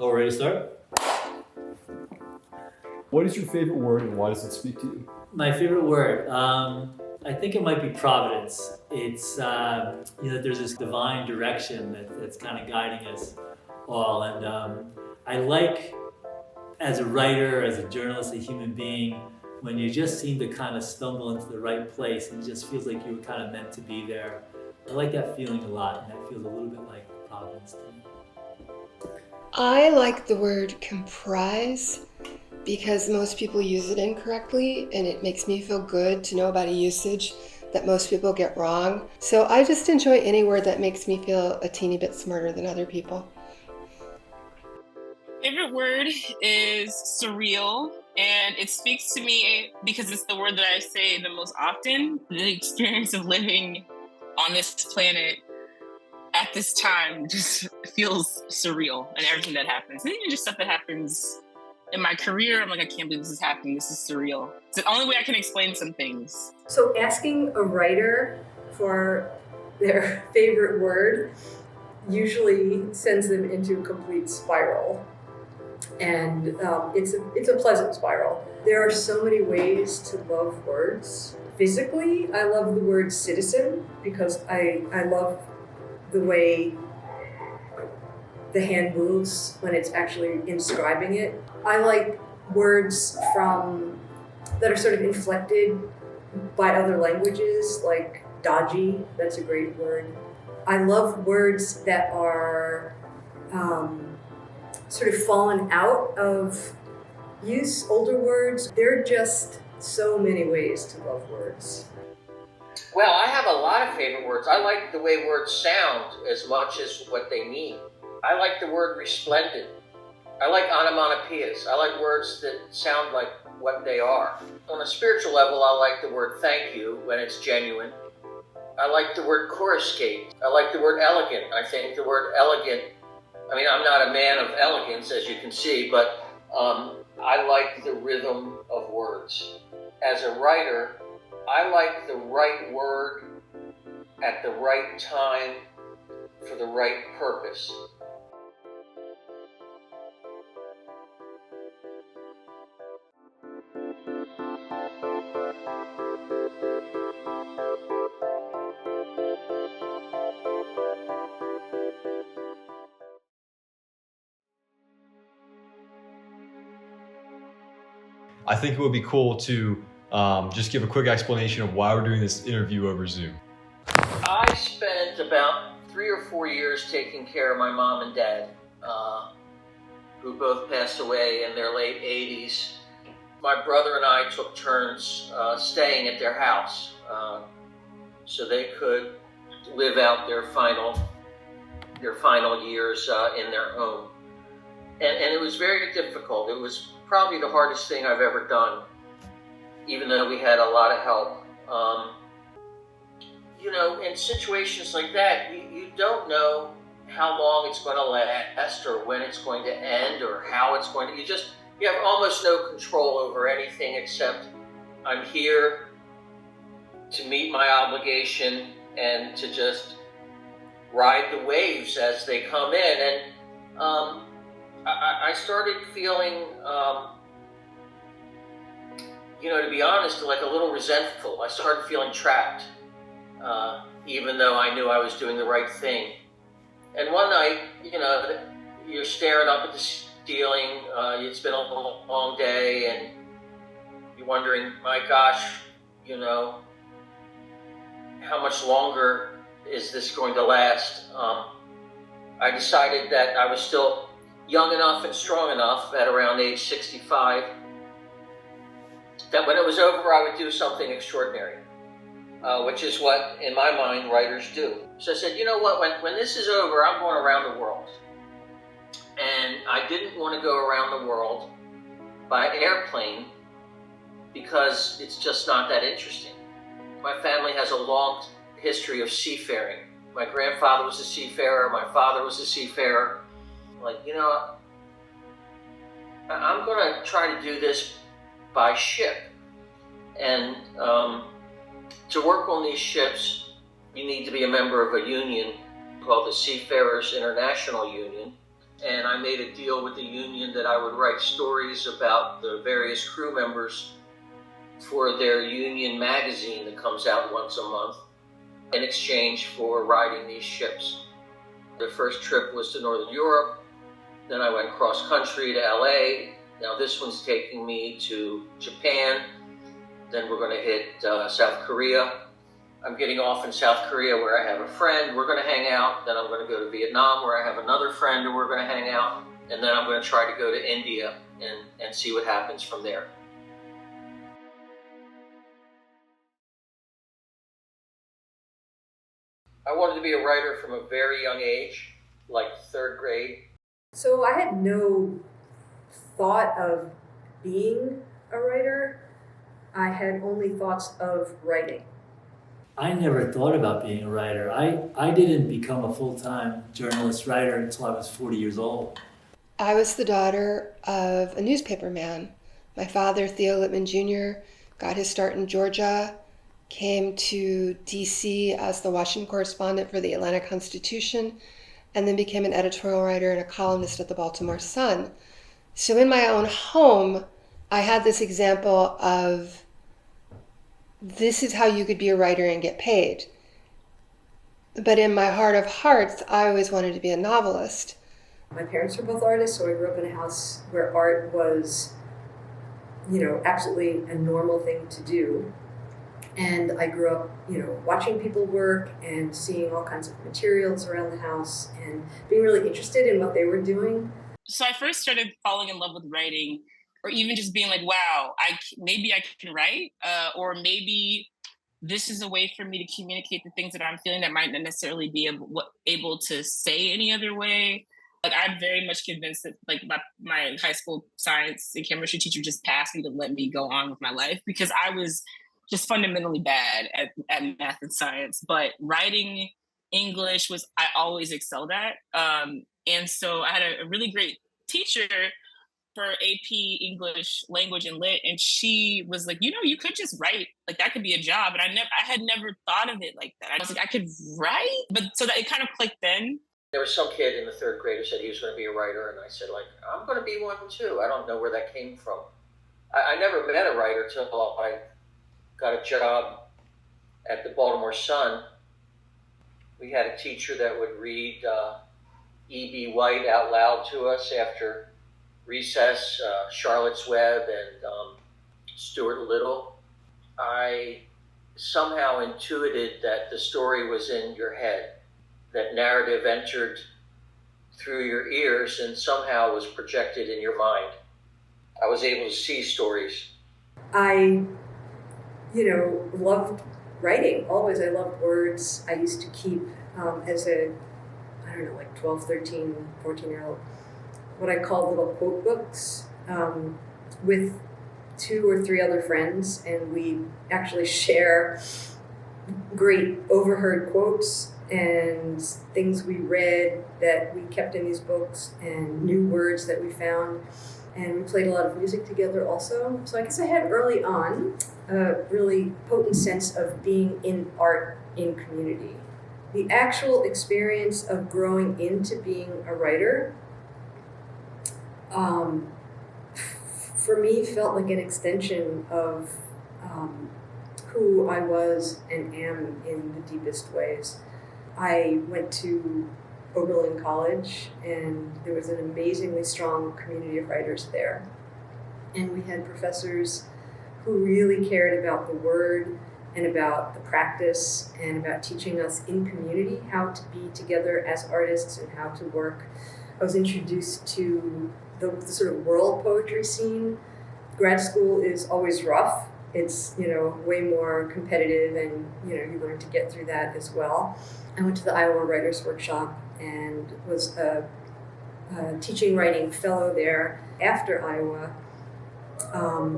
Oh, ready to start? What is your favorite word and why does it speak to you? My favorite word, I think it might be providence. It's, there's this divine direction that's kind of guiding us all. And I like, as a writer, as a journalist, a human being, when you just seem to kind of stumble into the right place and it just feels like you were kind of meant to be there. I like that feeling a lot, and that feels a little bit like providence to me. I like the word comprise because most people use it incorrectly, and it makes me feel good to know about a usage that most people get wrong. So I just enjoy any word that makes me feel a teeny bit smarter than other people. Favorite word is surreal, and it speaks to me because it's the word that I say the most often. The experience of living on this planet at this time just feels surreal, and everything that happens. And even just stuff that happens in my career, I'm like, I can't believe this is happening. This is surreal. It's the only way I can explain some things. So asking a writer for their favorite word usually sends them into a complete spiral. And it's a pleasant spiral. There are so many ways to love words. Physically, I love the word citizen because I love the way the hand moves when it's actually inscribing it. I like words that are sort of inflected by other languages, like dodgy, that's a great word. I love words that are sort of fallen out of use, older words. There are just so many ways to love words. Well, I have a lot of favorite words. I like the way words sound as much as what they mean. I like the word resplendent. I like onomatopoeias. I like words that sound like what they are. On a spiritual level, I like the word thank you when it's genuine. I like the word coruscate. I like the word elegant. I think the word elegant, I'm not a man of elegance, as you can see, but I like the rhythm of words. As a writer, I like the right word at the right time for the right purpose. I think it would be cool to just give a quick explanation of why we're doing this interview over Zoom. I spent about 3 or 4 years taking care of my mom and dad, who both passed away in their late 80s. My brother and I took turns staying at their house so they could live out their final years in their home. And it was very difficult. It was probably the hardest thing I've ever done, even though we had a lot of help. In situations like that, you don't know how long it's going to last or when it's going to end or how it's going to, you have almost no control over anything except I'm here to meet my obligation and to just ride the waves as they come in. And I started feeling, to be honest, like a little resentful. I started feeling trapped, even though I knew I was doing the right thing. And one night, you're staring up at the ceiling. It's been a long day, and you're wondering, my gosh, how much longer is this going to last? I decided that I was still young enough and strong enough at around age 65 that when it was over, I would do something extraordinary, which is what, in my mind, writers do. So I said, you know what, when this is over, I'm going around the world. And I didn't want to go around the world by airplane because it's just not that interesting. My family has a long history of seafaring. My grandfather was a seafarer, my father was a seafarer. I'm going to try to do this by ship. And to work on these ships, you need to be a member of a union called the Seafarers International Union. and I made a deal with the union that I would write stories about the various crew members for their union magazine that comes out once a month in exchange for riding these ships. The first trip was to Northern Europe, then I went cross country to LA. Now this one's taking me to Japan, then we're going to hit South Korea. I'm getting off in South Korea where I have a friend, we're going to hang out, then I'm going to go to Vietnam where I have another friend and we're going to hang out, and then I'm going to try to go to India and see what happens from there. I wanted to be a writer from a very young age, like 3rd grade. So I had no thought of being a writer. I had only thoughts of writing. I never thought about being a writer. I didn't become a full-time journalist writer until I was 40 years old. I was the daughter of a newspaper man. My father, Theo Littman Jr., got his start in Georgia, came to DC as the Washington correspondent for the Atlanta Constitution, and then became an editorial writer and a columnist at the Baltimore Sun. So in my own home, I had this example of this is how you could be a writer and get paid. But in my heart of hearts, I always wanted to be a novelist. My parents were both artists, so I grew up in a house where art was, absolutely a normal thing to do. And I grew up, watching people work and seeing all kinds of materials around the house and being really interested in what they were doing. So I first started falling in love with writing, or even just being like, wow, maybe I can write, or maybe this is a way for me to communicate the things that I'm feeling that might not necessarily be able to say any other way. Like, I'm very much convinced that my high school science and chemistry teacher just passed me to let me go on with my life, because I was just fundamentally bad at math and science. But writing, English I always excelled at. And so I had a really great teacher for AP English language and lit, and she was like, you could just write, like that could be a job. And I had never thought of it like that. I was like, I could write, but so that it kind of clicked then. There was some kid in the 3rd grade who said he was going to be a writer, and I said, I'm going to be one too. I don't know where that came from. I never met a writer till I got a job at the Baltimore Sun. We had a teacher that would read E.B. White out loud to us after recess, Charlotte's Web and Stuart Little. I somehow intuited that the story was in your head, that narrative entered through your ears and somehow was projected in your mind. I was able to see stories. I, loved writing. Always, I loved words. I used to keep, as a, 12, 13, 14-year-old, what I called little quote books with 2 or 3 other friends, and we actually share great overheard quotes and things we read that we kept in these books and new words that we found. And we played a lot of music together also. So I guess I had early on a really potent sense of being in art in community. The actual experience of growing into being a writer for me felt like an extension of who I was and am in the deepest ways. I went to Oberlin College, and there was an amazingly strong community of writers there. And we had professors who really cared about the word and about the practice and about teaching us in community how to be together as artists and how to work. I was introduced to the sort of world poetry scene. Grad school is always rough. It's, way more competitive, and, you learn to get through that as well. I went to the Iowa Writers Workshop and was a teaching writing fellow there after Iowa,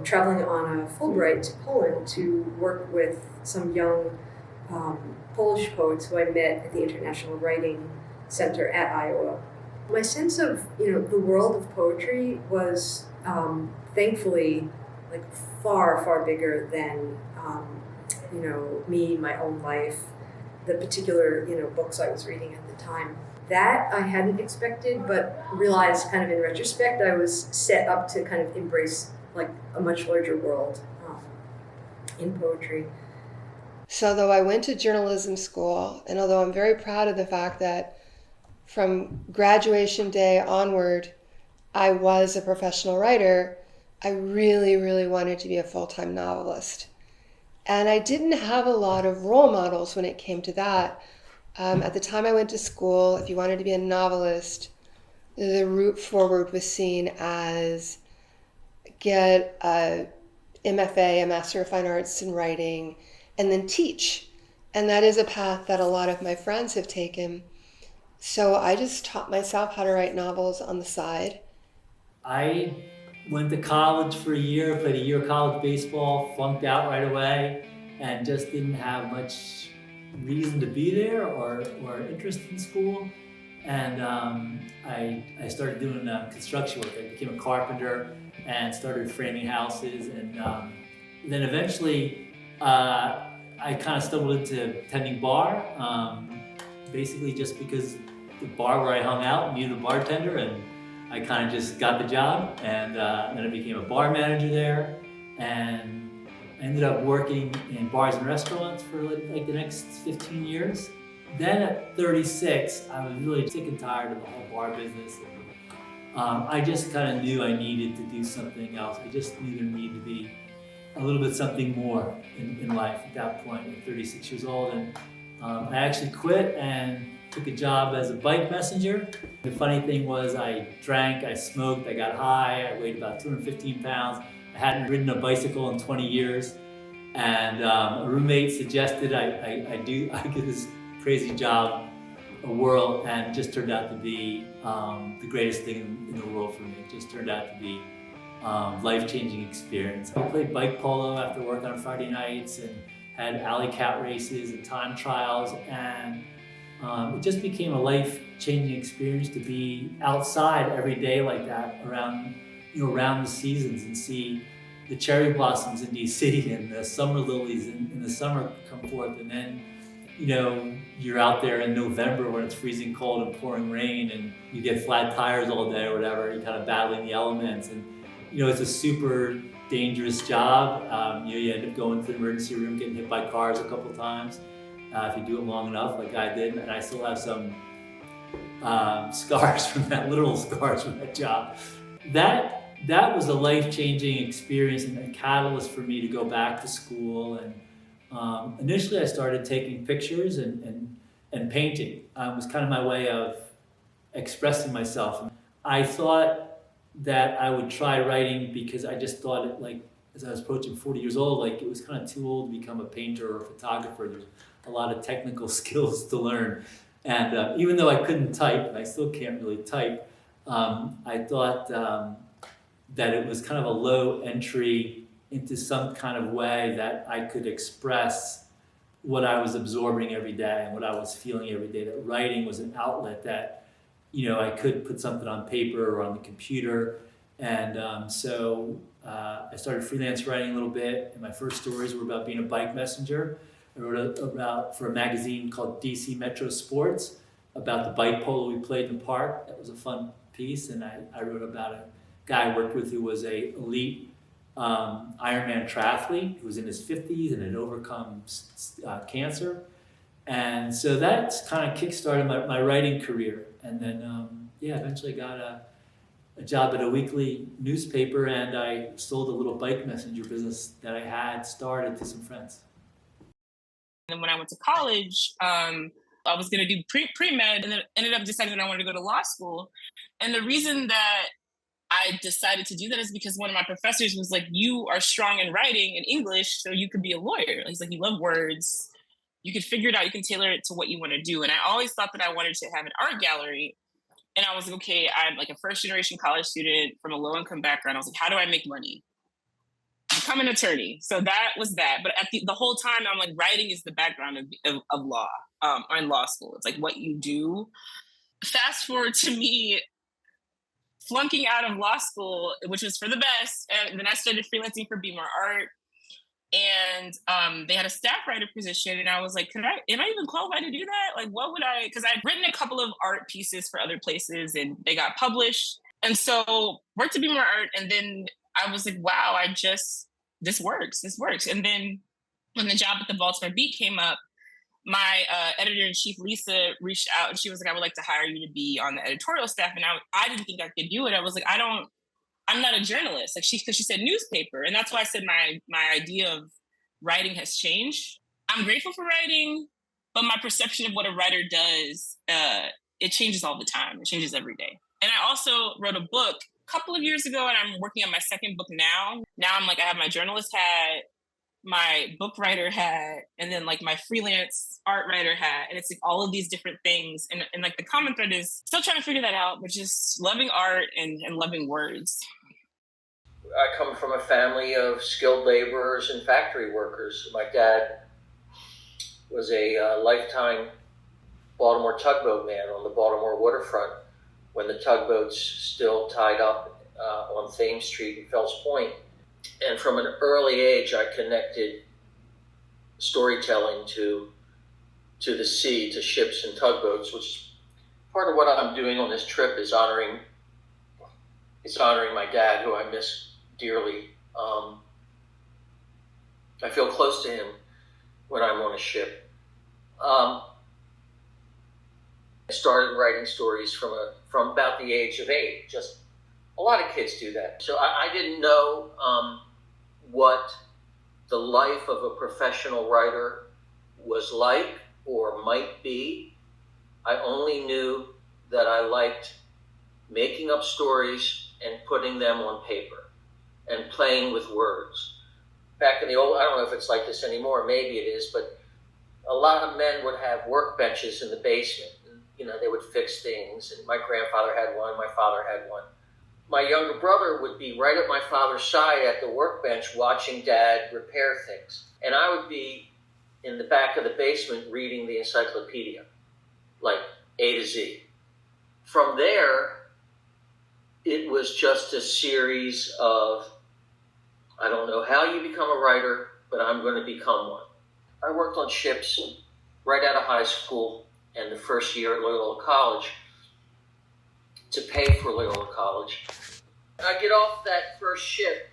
traveling on a Fulbright to Poland to work with some young Polish poets who I met at the International Writing Center at Iowa. My sense of, the world of poetry was thankfully far, far bigger than, me, my own life, the particular, books I was reading at the time. That I hadn't expected, but realized kind of in retrospect, I was set up to kind of embrace like a much larger world in poetry. So, though I went to journalism school, and although I'm very proud of the fact that from graduation day onward, I was a professional writer, I really, really wanted to be a full-time novelist. And I didn't have a lot of role models when it came to that. At the time I went to school, if you wanted to be a novelist, the route forward was seen as get a MFA, a Master of Fine Arts in Writing, and then teach. And that is a path that a lot of my friends have taken. So I just taught myself how to write novels on the side. I went to college for a year, played a year of college baseball, flunked out right away, and just didn't have much reason to be there or interest in school. And I started doing construction work. I became a carpenter and started framing houses. And then eventually I kind of stumbled into tending bar, basically just because the bar where I hung out needed a bartender, and I kind of just got the job, and then I became a bar manager there, and I ended up working in bars and restaurants for like the next 15 years. Then at 36, I was really sick and tired of the whole bar business. I just kind of knew I needed to do something else. I just knew there needed to be a little bit something more in life at that point, at 36 years old. And I actually quit and took a job as a bike messenger. The funny thing was I drank, I smoked, I got high, I weighed about 215 pounds. I hadn't ridden a bicycle in 20 years. And a roommate suggested I give this crazy job a whirl, and it just turned out to be the greatest thing in the world for me. It just turned out to be life-changing experience. I played bike polo after work on Friday nights and had alley cat races and time trials, and it just became a life-changing experience to be outside every day like that around the seasons and see the cherry blossoms in DC and the summer lilies in the summer come forth, and then you're out there in November when it's freezing cold and pouring rain and you get flat tires all day or whatever, you're kind of battling the elements, and it's a super dangerous job. You end up going to the emergency room, getting hit by cars a couple times if you do it long enough, like I did, and I still have some scars from that, literal scars from that job. That was a life-changing experience and a catalyst for me to go back to school. And initially I started taking pictures and painting. It was kind of my way of expressing myself. I thought that I would try writing because I just thought it, like, as I was approaching 40 years old, like it was kind of too old to become a painter or a photographer. There's a lot of technical skills to learn. And even though I couldn't type, and I still can't really type, I thought that it was kind of a low entry into some kind of way that I could express what I was absorbing every day and what I was feeling every day, that writing was an outlet that, I could put something on paper or on the computer. And so I started freelance writing a little bit, and my first stories were about being a bike messenger. I wrote about for a magazine called DC Metro Sports about the bike polo we played in the park. That was a fun piece. And I wrote about a guy I worked with who was a elite Ironman triathlete who was in his 50s and had overcome cancer. And so that's kind of kickstarted my writing career. And then, eventually got a job at a weekly newspaper, and I sold a little bike messenger business that I had started to some friends. And then when I went to college, I was going to do pre-med, and then ended up deciding that I wanted to go to law school. And the reason that I decided to do that is because one of my professors was like, you are strong in writing and English, so you could be a lawyer. He's like, you love words. You can figure it out. You can tailor it to what you want to do. And I always thought that I wanted to have an art gallery. And I was like, okay, I'm like a first generation college student from a low income background. I was like, how do I make money? Become an attorney. So that was that. But at the whole time, I'm like, writing is the background of law or in law school. It's like what you do. Fast forward to me flunking out of law school, which was for the best. And then I started freelancing for Be More Art. and they had a staff writer position, and I was like, am I even qualified to do that? Like, what would I, because I'd written a couple of art pieces for other places and they got published. And so worked to be more art. And then I was like, wow, this works. And then when the job at the Baltimore Beat came up, my editor-in-chief, Lisa, reached out and she was like, I would like to hire you to be on the editorial staff. And I didn't think I could do it. I was like, I'm not a journalist. Like because she said newspaper. And that's why I said my idea of writing has changed. I'm grateful for writing, but my perception of what a writer does, it changes all the time. It changes every day. And I also wrote a book a couple of years ago, and I'm working on my second book now. Now I'm like, I have my journalist hat, my book writer hat, and then like my freelance art writer hat. And it's like all of these different things. And like the common thread is still trying to figure that out, but just loving art and loving words. I come from a family of skilled laborers and factory workers. My dad was a lifetime Baltimore tugboat man on the Baltimore waterfront when the tugboats still tied up on Thames Street in Fells Point. And from an early age, I connected storytelling to the sea, to ships and tugboats, which part of what I'm doing on this trip is honoring my dad, who I miss dearly. I feel close to him when I'm on a ship. I started writing stories from about the age of 8. Just a lot of kids do that. So I didn't know what the life of a professional writer was like or might be. I only knew that I liked making up stories and putting them on paper and playing with words. Back in the old, I don't know if it's like this anymore, maybe it is, but a lot of men would have workbenches in the basement. And, they would fix things, and my grandfather had one, my father had one. My younger brother would be right at my father's side at the workbench watching Dad repair things. And I would be in the back of the basement reading the encyclopedia, like A to Z. From there, it was just a series of, I don't know how you become a writer, but I'm going to become one. I worked on ships right out of high school and the first year at Loyola College to pay for Loyola College. I get off that first ship.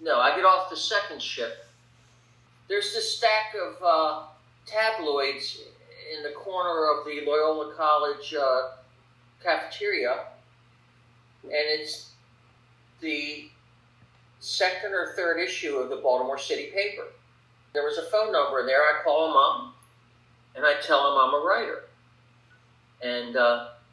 No, I get off the second ship. There's this stack of tabloids in the corner of the Loyola College cafeteria, and it's the second or third issue of the Baltimore City paper. There was a phone number in there. I call them up, and I tell them I'm a writer, and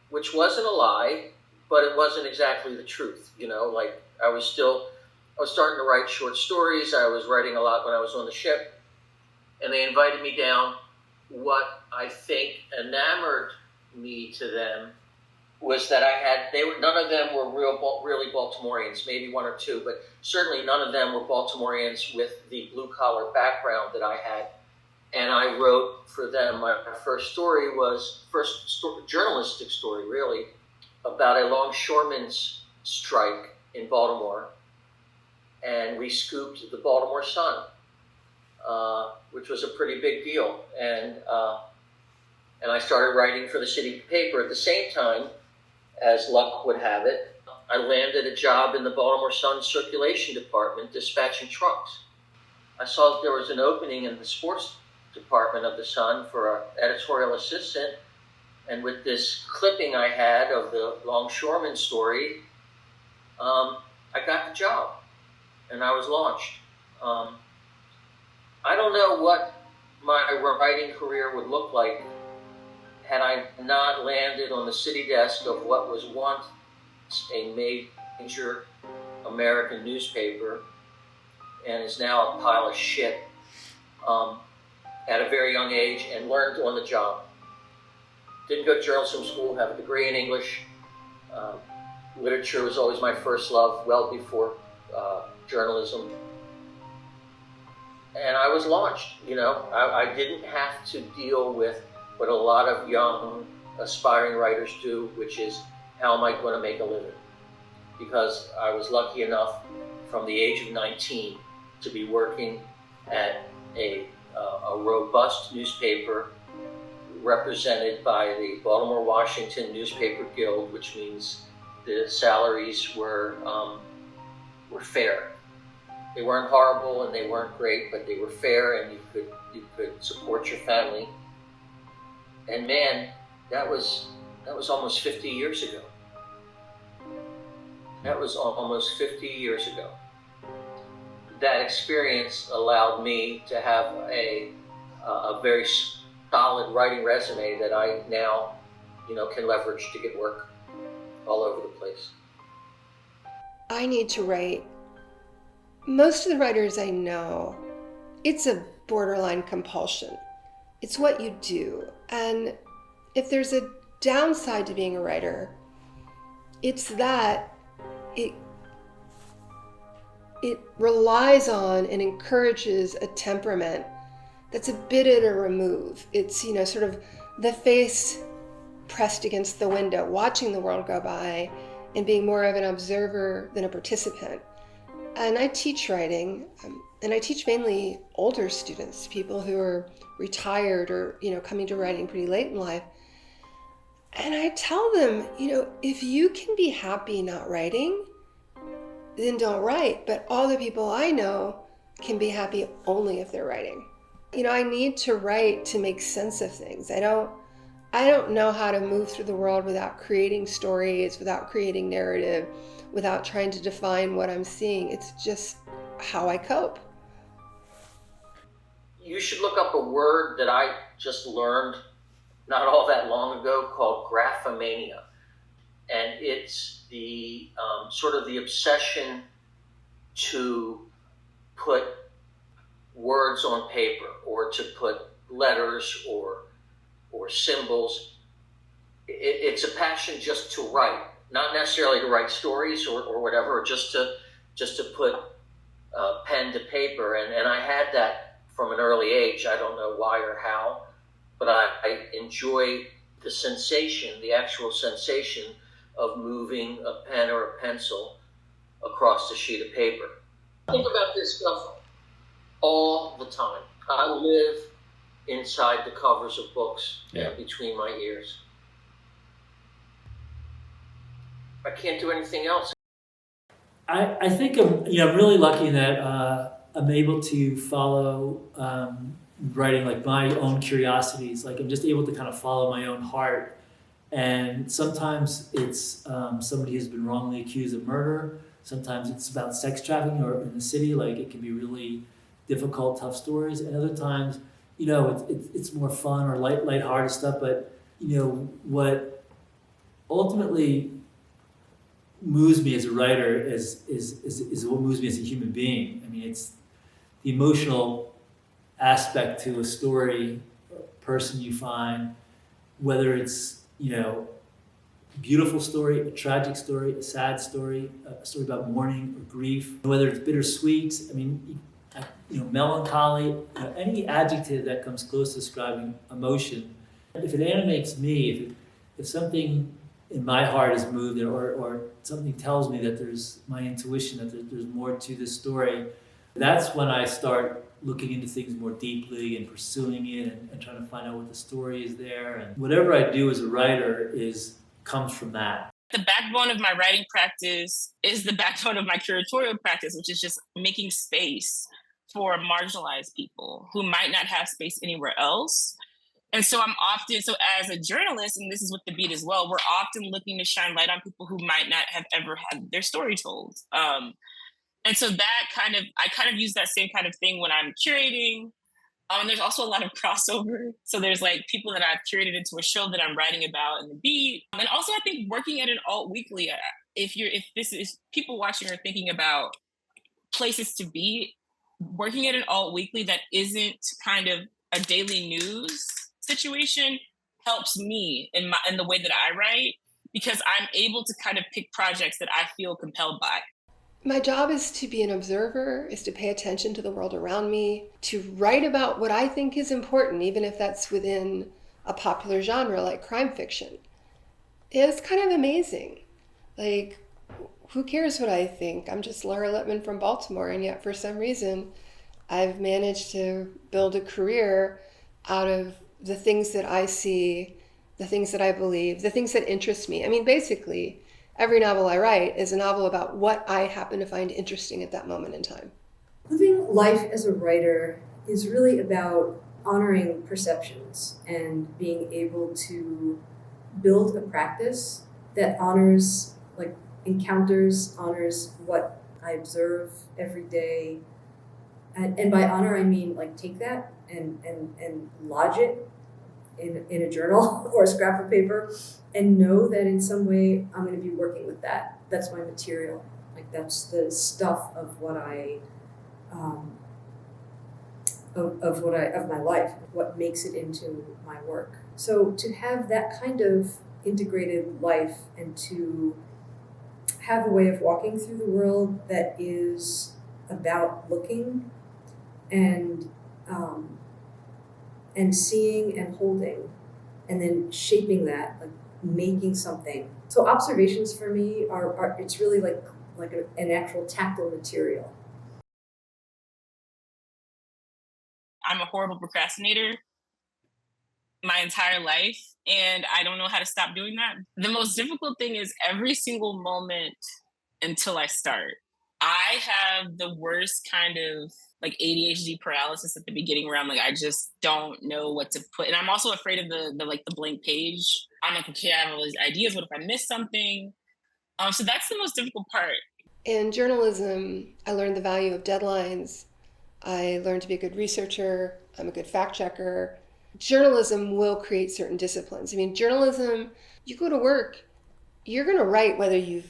which wasn't a lie, but it wasn't exactly the truth. Like I was starting to write short stories. I was writing a lot when I was on the ship, and they invited me down. What I think enamored me to them was that none of them were really Baltimoreans, maybe one or two, but certainly none of them were Baltimoreans with the blue-collar background that I had. And I wrote for them, my first journalistic story, really, about a longshoremen's strike in Baltimore. And we scooped the Baltimore Sun, which was a pretty big deal. And I started writing for the city paper at the same time. As luck would have it, I landed a job in the Baltimore Sun circulation department dispatching trunks. I saw that there was an opening in the sports department of the Sun for an editorial assistant, and with this clipping I had of the longshoreman story, I got the job, and I was launched. I don't know what my writing career would look like had I not landed on the city desk of what was once a major American newspaper and is now a pile of shit at a very young age, and learned on the job. Didn't go to journalism school, have a degree in English. Literature was always my first love, well before journalism. And I was launched, I didn't have to deal with what a lot of young, aspiring writers do, which is, how am I going to make a living? Because I was lucky enough from the age of 19 to be working at a robust newspaper represented by the Baltimore Washington Newspaper Guild, which means the salaries were fair. They weren't horrible and they weren't great, but they were fair, and you could support your family. And man, that was almost 50 years ago. That was almost 50 years ago. That experience allowed me to have a very solid writing resume that I now, can leverage to get work all over the place. I need to write. Most of the writers I know, it's a borderline compulsion. It's what you do. And if there's a downside to being a writer, it's that it relies on and encourages a temperament that's a bit at a remove. It's, sort of the face pressed against the window, watching the world go by and being more of an observer than a participant. And I teach writing, and I teach mainly older students, people who are retired or, coming to writing pretty late in life. And I tell them, if you can be happy not writing, then don't write. But all the people I know can be happy only if they're writing. I need to write to make sense of things. I don't know how to move through the world without creating stories, without creating narrative, without trying to define what I'm seeing. It's just how I cope. You should look up a word that I just learned not all that long ago called graphomania. And it's the sort of the obsession to put words on paper, or to put letters or symbols. It's a passion just to write, not necessarily to write stories or whatever, or just to put pen to paper. And I had that from an early age. I don't know why or how, but I enjoy the sensation, the actual sensation of moving a pen or a pencil across a sheet of paper. Think about this stuff all the time. I live inside the covers of books, between my ears. I can't do anything else. I think I'm really lucky that I'm able to follow writing, like, my own curiosities. Like, I'm just able to kind of follow my own heart. And sometimes it's somebody who's been wrongly accused of murder. Sometimes it's about sex trafficking, or in the city, like, it can be really difficult, tough stories. And other times, it's more fun or lighthearted stuff. But what ultimately moves me as a writer is what moves me as a human being. I mean, it's the emotional aspect to a story, a person you find, whether it's a beautiful story, a tragic story, a sad story, a story about mourning or grief, whether it's bittersweet. I mean, melancholy, any adjective that comes close to describing emotion. If it animates me, if something in my heart is moved, or something tells me that there's my intuition, that there's more to this story, that's when I start looking into things more deeply and pursuing it and trying to find out what the story is there. And whatever I do as a writer comes from that. The backbone of my writing practice is the backbone of my curatorial practice, which is just making space for marginalized people who might not have space anywhere else. And so so as a journalist, and this is with The Beat as well, we're often looking to shine light on people who might not have ever had their story told. And so I kind of use that same kind of thing when I'm curating. And there's also a lot of crossover. So there's like people that I've curated into a show that I'm writing about in The Beat. And also I think working at an alt weekly, if this is people watching or thinking about places to be, working at an alt weekly that isn't kind of a daily news situation helps me in the way that I write, because I'm able to kind of pick projects that I feel compelled by. My job is to be an observer, is to pay attention to the world around me, to write about what I think is important, even if that's within a popular genre like crime fiction. It's kind of amazing. Like, who cares what I think? I'm just Laura Lippman from Baltimore, and yet for some reason, I've managed to build a career out of the things that I see, the things that I believe, the things that interest me. I mean, basically, every novel I write is a novel about what I happen to find interesting at that moment in time. Living life as a writer is really about honoring perceptions and being able to build a practice that honors like encounters, honors what I observe every day. And by honor, I mean like take that and lodge it in a journal or a scrap of paper and know that in some way I'm going to be working with that. That's my material. Like that's the stuff of what I, of my life, what makes it into my work. So to have that kind of integrated life and to have a way of walking through the world that is about looking and seeing and holding and then shaping that, like making something. So observations for me are it's really like an actual tactile material. I'm a horrible procrastinator my entire life, and I don't know how to stop doing that. The most difficult thing is every single moment until I start. I have the worst kind of like ADHD paralysis at the beginning where I'm like, I just don't know what to put. And I'm also afraid of the blank page. I'm like, okay, I have all these ideas. What if I miss something? So that's the most difficult part. In journalism, I learned the value of deadlines. I learned to be a good researcher. I'm a good fact checker. Journalism will create certain disciplines. I mean, journalism, you go to work, you're going to write whether you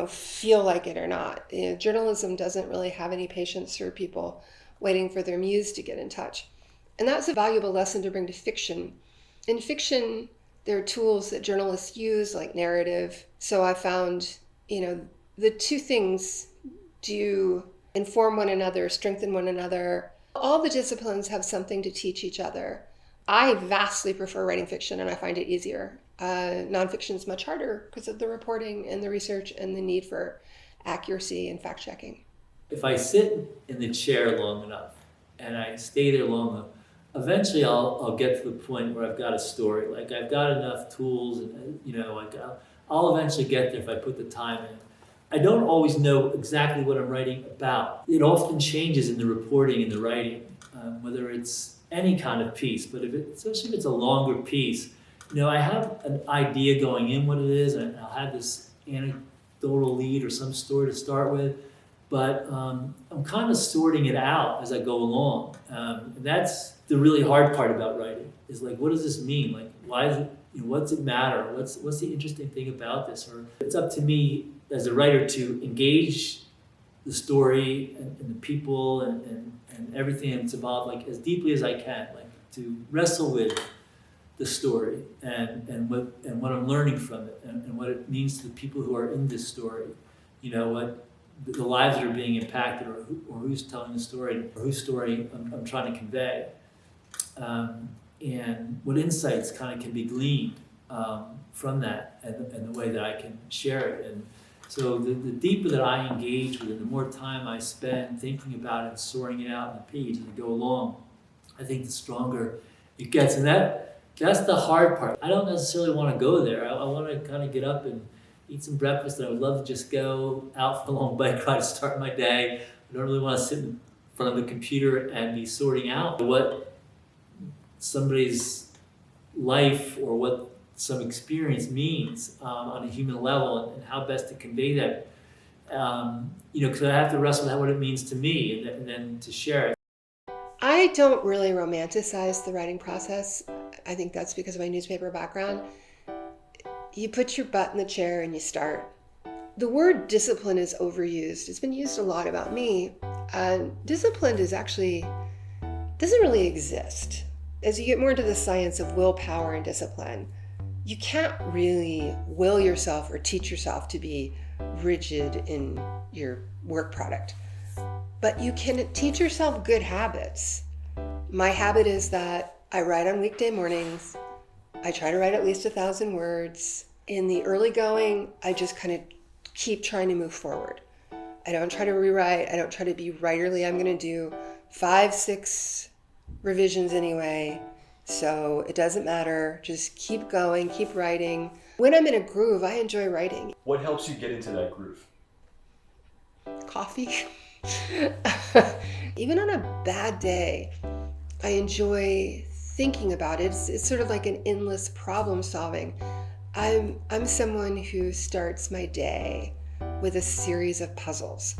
feel like it or not. Journalism doesn't really have any patience for people waiting for their muse to get in touch. And that's a valuable lesson to bring to fiction. In fiction, there are tools that journalists use, like narrative. So I found, the two things do inform one another, strengthen one another. All the disciplines have something to teach each other. I vastly prefer writing fiction, and I find it easier. Nonfiction is much harder because of the reporting and the research and the need for accuracy and fact checking. If I sit in the chair long enough and I stay there long enough, eventually I'll get to the point where I've got a story. Like I've got enough tools, and I'll eventually get there if I put the time in. I don't always know exactly what I'm writing about. It often changes in the reporting and the writing, whether it's any kind of piece, but especially if it's a longer piece. I have an idea going in what it is, and I'll have this anecdotal lead or some story to start with, but I'm kind of sorting it out as I go along. And that's the really hard part about writing, is like, what does this mean? Like, why is it, what's it matter? What's the interesting thing about this? Or it's up to me as a writer to engage the story and the people and everything that's involved, like as deeply as I can, like to wrestle with the story and what I'm learning from it and what it means to the people who are in this story. What the lives that are being impacted, or who's telling the story, or whose story I'm trying to convey, and what insights kind of can be gleaned from that and the way that I can share it. And so the deeper that I engage with it, the more time I spend thinking about it and sorting it out on the page as I go along, I think the stronger it gets. And that's the hard part. I don't necessarily want to go there. I want to kind of get up and eat some breakfast, and I would love to just go out for a long bike ride to start my day. I don't really want to sit in front of the computer and be sorting out what somebody's life or what some experience means on a human level, and how best to convey that. Because I have to wrestle with what it means to me, and then to share it. I don't really romanticize the writing process. I think that's because of my newspaper background. You put your butt in the chair and you start. The word discipline is overused. It's been used a lot about me. Discipline doesn't really exist. As you get more into the science of willpower and discipline, you can't really will yourself or teach yourself to be rigid in your work product. But you can teach yourself good habits. My habit is that I write on weekday mornings. I try to write at least 1,000 words. In the early going, I just kind of keep trying to move forward. I don't try to rewrite. I don't try to be writerly. I'm going to do 5, 6 revisions anyway. So it doesn't matter. Just keep going, keep writing. When I'm in a groove, I enjoy writing. What helps you get into that groove? Coffee. Even on a bad day, I enjoy thinking about it. It's sort of like an endless problem solving. I'm someone who starts my day with a series of puzzles.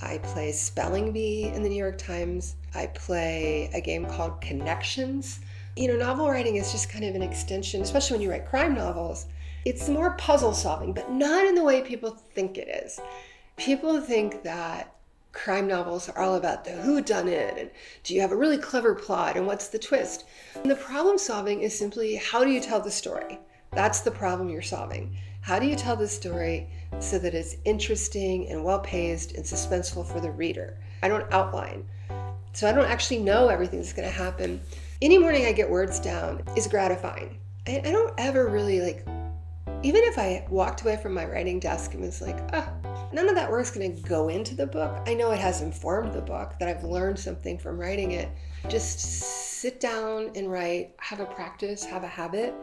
I play Spelling Bee in the New York Times. I play a game called Connections. Novel writing is just kind of an extension, especially when you write crime novels. It's more puzzle solving, but not in the way people think it is. People think that crime novels are all about the whodunit and do you have a really clever plot and what's the twist? And the problem solving is simply, how do you tell the story? That's the problem you're solving. How do you tell the story so that it's interesting and well-paced and suspenseful for the reader? I don't outline, so I don't actually know everything that's going to happen. Any morning I get words down is gratifying. I don't ever really even if I walked away from my writing desk and was like, none of that work's going to go into the book. I know it has informed the book, that I've learned something from writing it. Just sit down and write, have a practice, have a habit.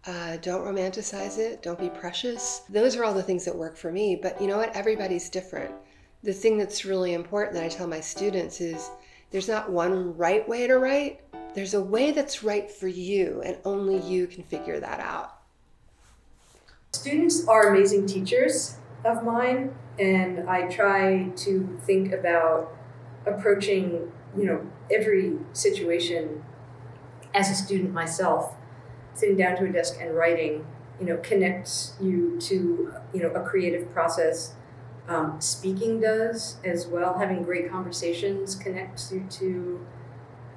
Don't romanticize it. Don't be precious. Those are all the things that work for me. But you know what? Everybody's different. The thing that's really important that I tell my students is there's not one right way to write. There's a way that's right for you, and only you can figure that out. Students are amazing teachers of mine, and I try to think about approaching, every situation as a student myself. Sitting down to a desk and writing, connects you to, a creative process. Speaking does as well. Having great conversations connects you to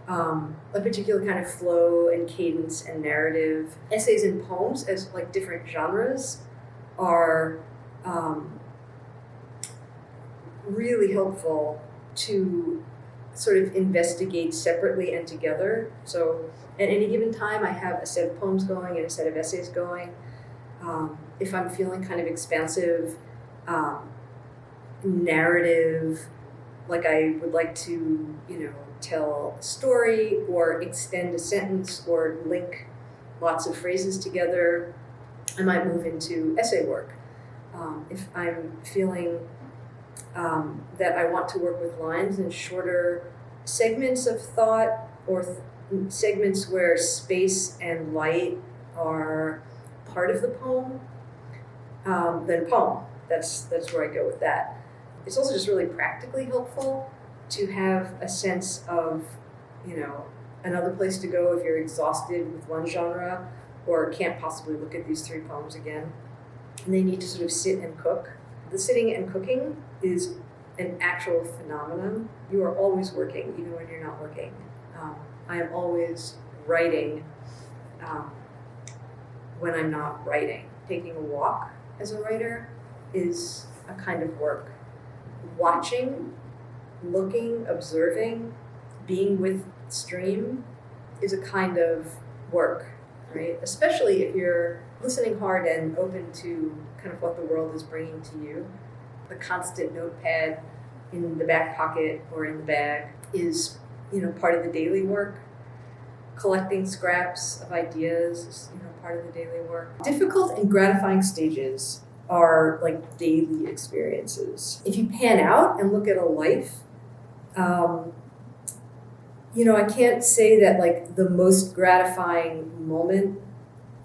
a particular kind of flow and cadence and narrative. Essays and poems as different genres are really helpful to sort of investigate separately and together. So at any given time, I have a set of poems going and a set of essays going. If I'm feeling kind of expansive, narrative, like I would like to, tell a story or extend a sentence or link lots of phrases together, I might move into essay work. If I'm feeling that I want to work with lines and shorter segments of thought or segments where space and light are part of the poem, then poem. That's where I go with that. It's also just really practically helpful to have a sense of, another place to go if you're exhausted with one genre or can't possibly look at these 3 poems again. And they need to sort of sit and cook. The sitting and cooking is an actual phenomenon. You are always working, even when you're not looking. I am always writing when I'm not writing. Taking a walk as a writer is a kind of work. Watching, looking, observing, being with stream is a kind of work, right? Especially if you're listening hard and open to kind of what the world is bringing to you. The constant notepad in the back pocket or in the bag is, part of the daily work. Collecting scraps of ideas is, part of the daily work. Difficult and gratifying stages are like daily experiences. If you pan out and look at a life, I can't say that the most gratifying moment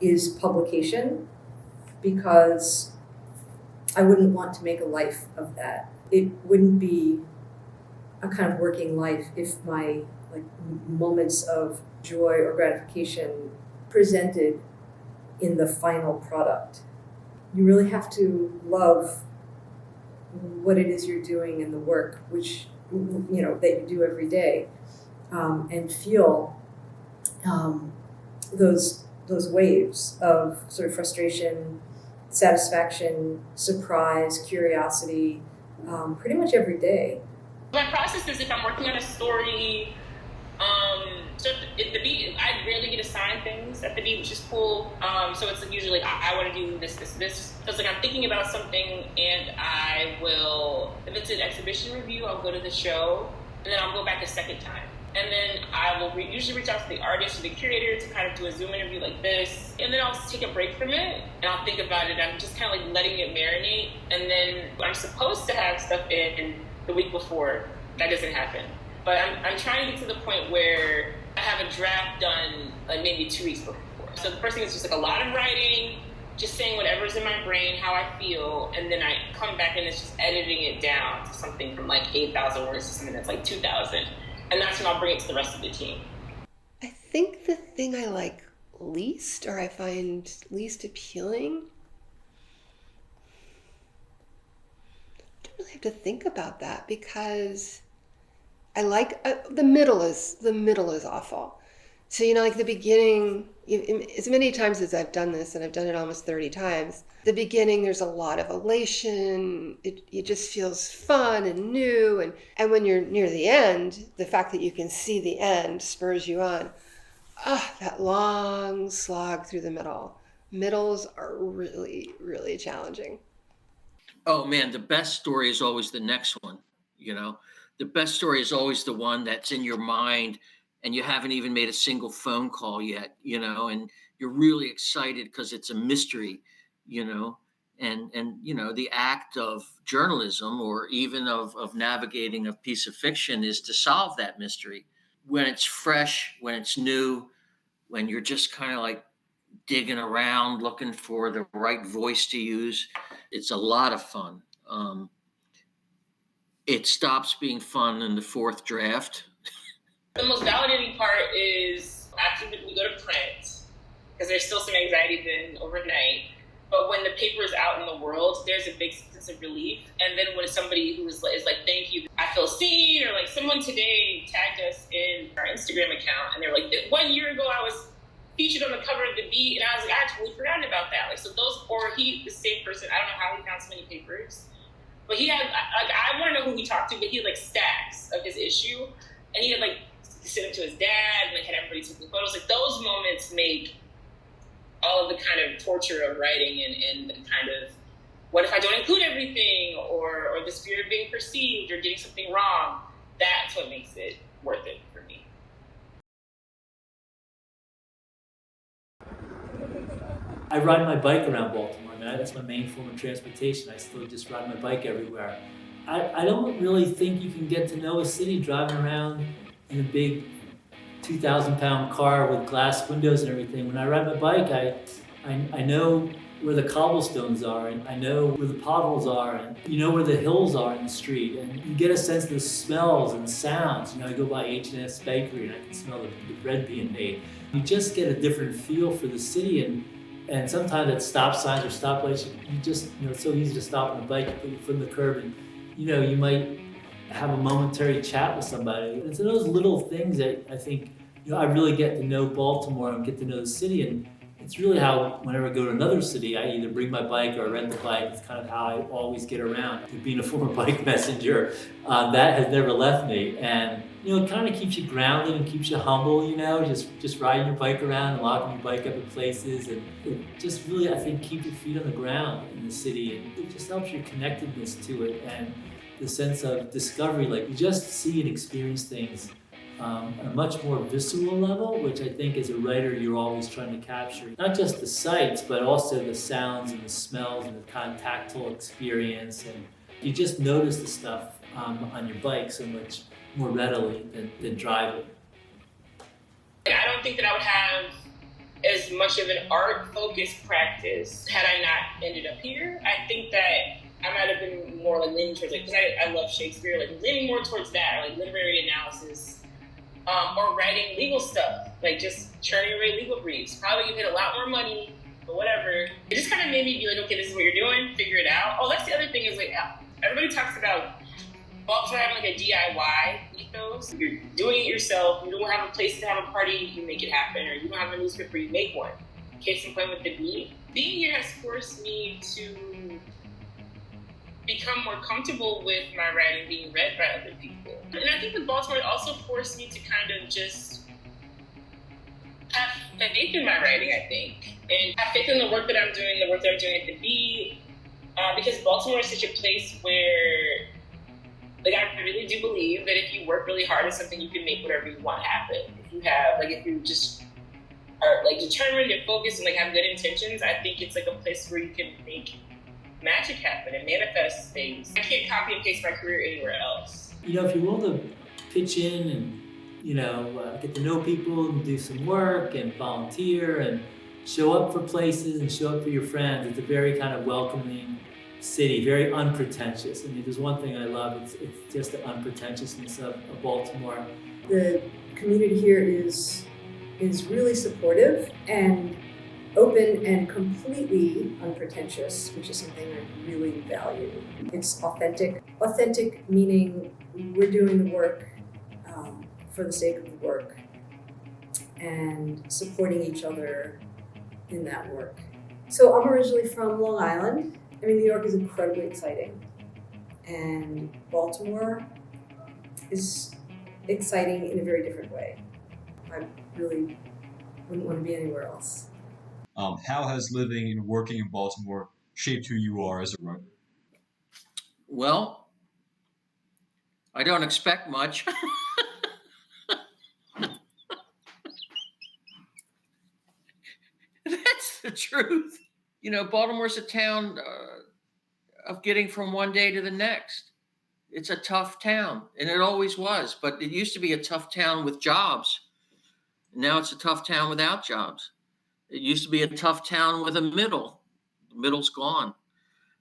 is publication, because I wouldn't want to make a life of that. It wouldn't be a kind of working life if my moments of joy or gratification presented in the final product. You really have to love what it is you're doing and the work which that you do every day, and feel those waves of sort of frustration, satisfaction, surprise, curiosity, pretty much every day. My process is, if I'm working on a story, So at the beat, I rarely get assigned things at the beat, which is cool. So it's like usually like, I want to do this. So it's like I'm thinking about something and I will, if it's an exhibition review, I'll go to the show and then I'll go back a second time. And then I will usually reach out to the artist or the curator to kind of do a Zoom interview like this. And then I'll take a break from it and I'll think about it. I'm just kind of like letting it marinate. And then I'm supposed to have stuff in the week before. That doesn't happen. But I'm trying to get to the point where I have a draft done like maybe 2 weeks before. So the first thing is just like a lot of writing, just saying whatever's in my brain, how I feel, and then I come back and it's just editing it down to something from like 8,000 words to something that's like 2,000. And that's when I'll bring it to the rest of the team. I think the thing I like least, or I find least appealing, I don't really have to think about that because I like the middle is awful. So, like the beginning, as many times as I've done this, and I've done it almost 30 times, the beginning, there's a lot of elation. It just feels fun and new. And when you're near the end, the fact that you can see the end spurs you on. That long slog through the middle. Middles are really, really challenging. Oh man, the best story is always the next one, you know? The best story is always the one that's in your mind and you haven't even made a single phone call yet, and you're really excited because it's a mystery, you know, and the act of journalism or even of navigating a piece of fiction is to solve that mystery when it's fresh, when it's new, when you're just kind of like digging around looking for the right voice to use. It's a lot of fun. It stops being fun in the fourth draft. The most validating part is after we go to print, because there's still some anxiety then overnight. But when the paper is out in the world, there's a big sense of relief. And then when somebody who is like, thank you, I feel seen, or like someone today tagged us in our Instagram account, and they're like, 1 year ago I was featured on the cover of the Beat, and I was like, I totally forgotten about that. Like, so those, or the same person, I don't know how he found so many papers, but he had, like, I want to know who he talked to, but he had like stacks of his issue, and he had like sent it to his dad, and like had everybody taking photos. Like those moments make all of the kind of torture of writing and the kind of, what if I don't include everything, or the fear of being perceived or getting something wrong, that's what makes it worth it for me. I ride my bike around Baltimore, man. That's my main form of transportation. I still just ride my bike everywhere. I don't really think you can get to know a city driving around in a big 2,000-pound car with glass windows and everything. When I ride my bike, I know where the cobblestones are, and I know where the potholes are, and you know where the hills are in the street, and you get a sense of the smells and sounds. I go by H&S Bakery and I can smell the bread being made. You just get a different feel for the city, and sometimes at stop signs or stoplights, you just, it's so easy to stop on the bike and put your foot in the curb, and you might have a momentary chat with somebody. It's those little things that I think, I really get to know Baltimore and get to know the city, and it's really how, whenever I go to another city, I either bring my bike or rent the bike. It's kind of how I always get around. Being a former bike messenger, that has never left me, and it kind of keeps you grounded and keeps you humble. Just riding your bike around and locking your bike up in places, and it just really, I think, keeps your feet on the ground in the city, and it just helps your connectedness to it and the sense of discovery. Like, you just see and experience things on a much more visceral level, which I think as a writer you're always trying to capture. Not just the sights, but also the sounds and the smells and the kind of tactile experience. And you just notice the stuff on your bike so much more readily than driving. I don't think that I would have as much of an art-focused practice had I not ended up here. I think that I might have been more like leaning towards, because I love Shakespeare, like leaning more towards that, or like literary analysis, or writing legal stuff, like just churning away legal briefs. Probably you hit a lot more money, but whatever. It just kind of made me be like, okay, this is what you're doing, figure it out. Oh, that's the other thing is like, everybody talks about Baltimore having like a DIY ethos. You're doing it yourself. You don't have a place to have a party, you make it happen, or you don't have a newspaper, you make one. Case in point with the Beat. Being here has forced me to become more comfortable with my writing being read by other people. And I think with Baltimore, it also forced me to kind of just have faith in my writing, I think, and have faith in the work that I'm doing, the work that I'm doing at the Bee, because Baltimore is such a place where, like, I really do believe that if you work really hard at something, you can make whatever you want happen. If you have, like, if you just are, like, determined and focused and, like, have good intentions, I think it's, like, a place where you can make magic happen and manifest things. I can't copy and paste my career anywhere else. You know, if you're willing to pitch in and, you know, get to know people and do some work and volunteer and show up for places and show up for your friends, it's a very kind of welcoming city, very unpretentious. I mean, there's one thing I love, it's just the unpretentiousness of Baltimore. The community here is really supportive and open and completely unpretentious, which is something I really value. It's authentic. Authentic meaning we're doing the work for the sake of the work and supporting each other in that work. So I'm originally from Long Island. I mean, New York is incredibly exciting, and Baltimore is exciting in a very different way. I really wouldn't want to be anywhere else. How has living and working in Baltimore shaped who you are as a writer? Well, I don't expect much. That's the truth. You know, Baltimore's a town of getting from one day to the next. It's a tough town, and it always was. But it used to be a tough town with jobs. Now it's a tough town without jobs. It used to be a tough town with a middle. The middle's gone.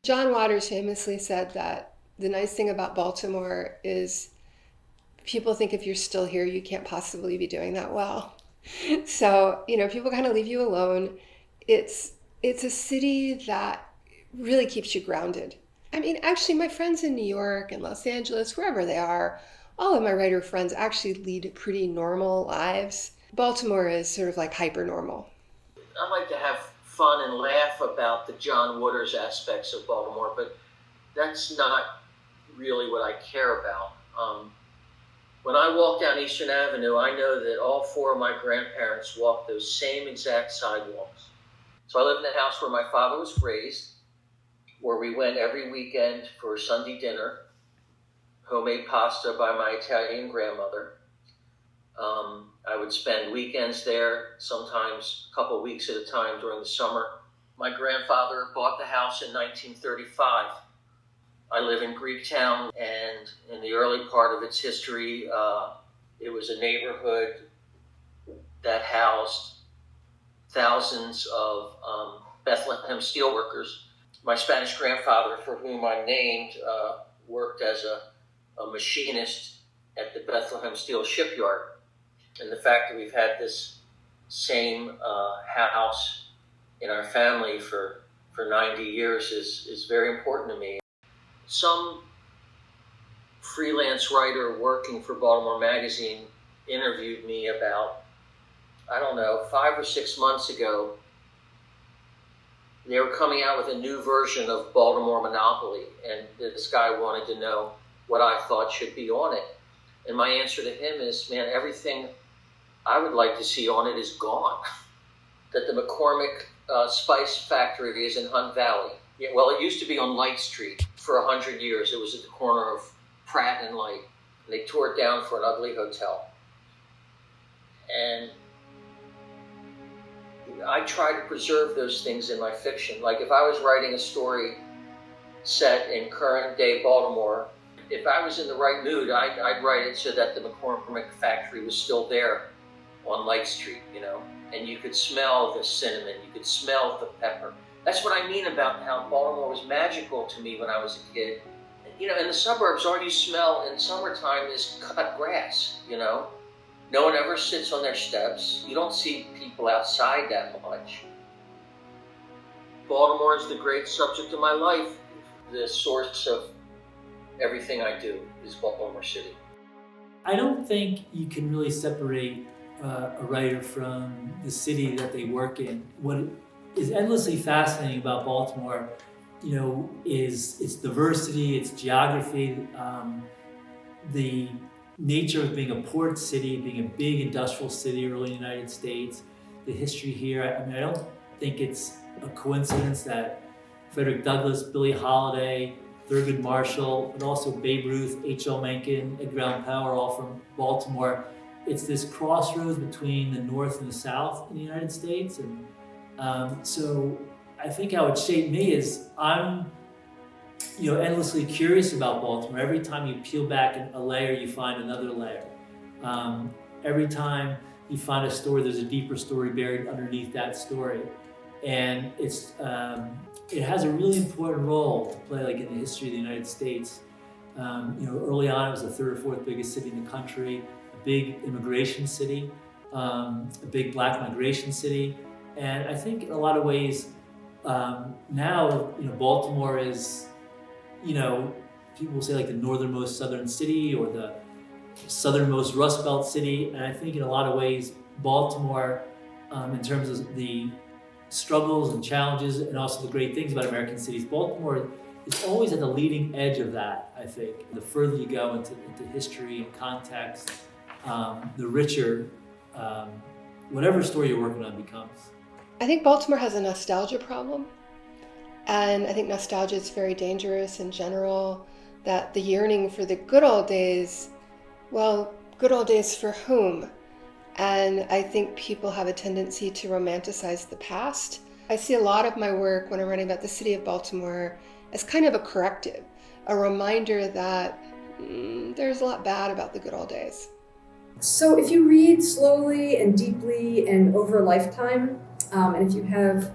John Waters famously said that the nice thing about Baltimore is people think if you're still here, you can't possibly be doing that well. So, you know, people kind of leave you alone. It's a city that really keeps you grounded. I mean, actually, my friends in New York and Los Angeles, wherever they are, all of my writer friends actually lead pretty normal lives. Baltimore is sort of like hyper normal. I like to have fun and laugh about the John Waters aspects of Baltimore, but that's not really what I care about. When I walk down Eastern Avenue, I know that all four of my grandparents walked those same exact sidewalks. So I live in the house where my father was raised, where we went every weekend for Sunday dinner, homemade pasta by my Italian grandmother. I would spend weekends there, sometimes a couple of weeks at a time during the summer. My grandfather bought the house in 1935. I live in Greektown, and in the early part of its history, it was a neighborhood that housed thousands of Bethlehem steelworkers. My Spanish grandfather, for whom I'm named, worked as a machinist at the Bethlehem Steel Shipyard. And the fact that we've had this same house in our family for 90 years is very important to me. Some freelance writer working for Baltimore Magazine interviewed me about, 5 or 6 months ago. They were coming out with a new version of Baltimore Monopoly, and this guy wanted to know what I thought should be on it. And my answer to him is, man, everything I would like to see on it is gone. That the McCormick Spice Factory is in Hunt Valley. Yeah, well, it used to be on Light Street for 100 years. It was at the corner of Pratt and Light. And they tore it down for an ugly hotel. And I try to preserve those things in my fiction. Like if I was writing a story set in current day Baltimore, if I was in the right mood, I'd write it so that the McCormick factory was still there on Light Street, you know, and you could smell the cinnamon, you could smell the pepper. That's what I mean about how Baltimore was magical to me when I was a kid. You know, in the suburbs, all you smell in summertime is cut grass, you know. No one ever sits on their steps. You don't see people outside that much. Baltimore is the great subject of my life. The source of everything I do is Baltimore City. I don't think you can really separate a writer from the city that they work in. What is endlessly fascinating about Baltimore, you know, is its diversity, its geography, the nature of being a port city, being a big industrial city early in the United States, the history here. I mean, I don't think it's a coincidence that Frederick Douglass, Billie Holiday, Thurgood Marshall, but also Babe Ruth, H.L. Mencken, Edgar Allan Poe are all from Baltimore. It's this crossroads between the North and the South in the United States. And so I think how it shaped me is I'm endlessly curious about Baltimore. Every time you peel back a layer, you find another layer. Every time you find a story, there's a deeper story buried underneath that story. And it has a really important role to play, like in the history of the United States. Early on, it was the third or fourth biggest city in the country, a big immigration city, a big black migration city. And I think in a lot of ways, now, Baltimore is, people will say like the northernmost southern city or the southernmost Rust Belt city. And I think in a lot of ways, Baltimore, in terms of the struggles and challenges and also the great things about American cities, Baltimore is always at the leading edge of that, I think. The further you go into history and context, the richer whatever story you're working on becomes. I think Baltimore has a nostalgia problem. And I think nostalgia is very dangerous in general, that the yearning for the good old days, well, good old days for whom? And I think people have a tendency to romanticize the past. I see a lot of my work when I'm writing about the city of Baltimore as kind of a corrective, a reminder that there's a lot bad about the good old days. So if you read slowly and deeply and over a lifetime, and if you have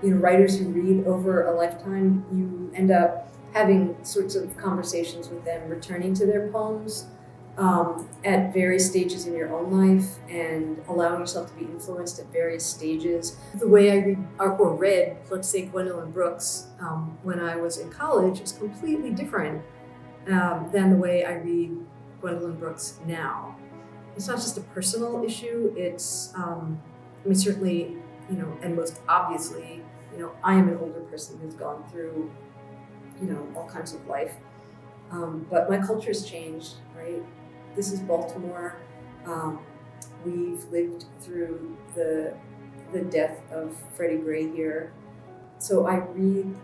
writers who read over a lifetime, you end up having sorts of conversations with them, returning to their poems at various stages in your own life and allowing yourself to be influenced at various stages. The way I read, let's say, Gwendolyn Brooks when I was in college is completely different than the way I read Gwendolyn Brooks now. It's not just a personal issue, it's, certainly, and most obviously, I am an older person who's gone through, all kinds of life. But my culture's changed, right? This is Baltimore. We've lived through the death of Freddie Gray here. So I read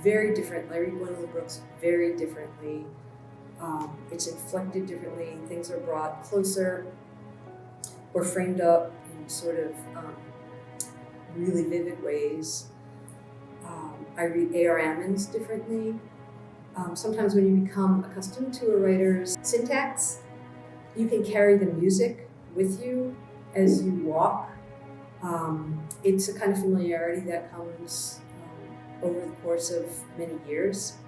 very differently. I read Gwendolyn Brooks very differently. It's inflected differently. Things are brought closer or framed up in sort of really vivid ways. I read A.R. Ammons differently. Sometimes when you become accustomed to a writer's syntax, you can carry the music with you as you walk. It's a kind of familiarity that comes over the course of many years.